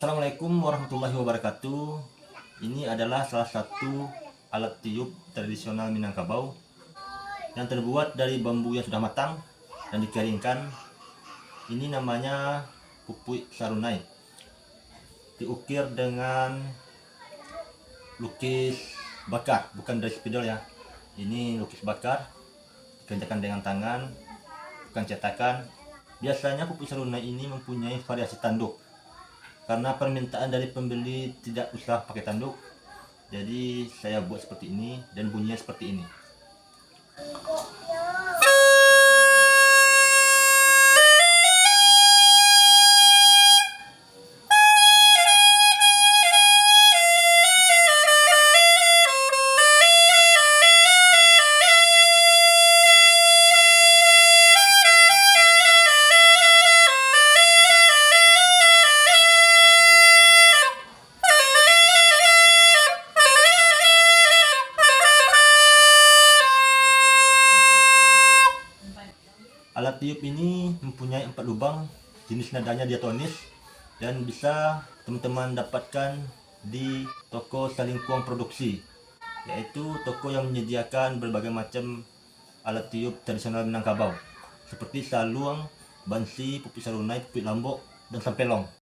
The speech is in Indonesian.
Assalamualaikum warahmatullahi wabarakatuh. Ini adalah salah satu alat tiup tradisional Minangkabau yang terbuat dari bambu yang sudah matang dan dikeringkan. Ini namanya pupui sarunai. Diukir dengan lukis bakar, bukan dari spidol ya. Ini lukis bakar, dikerjakan dengan tangan, bukan cetakan. Biasanya pupui sarunai ini mempunyai variasi tanduk. Karena permintaan dari pembeli tidak usah pakai tanduk, jadi saya buat seperti ini dan bunyinya seperti ini. Alat tiup ini mempunyai 4 lubang, jenis nadanya diatonis, dan bisa teman-teman dapatkan di toko Salingkuang Produksi, yaitu toko yang menyediakan berbagai macam alat tiup tradisional Minangkabau seperti saluang, bansi, pupui sarunai, pupui lambok, dan sampelong.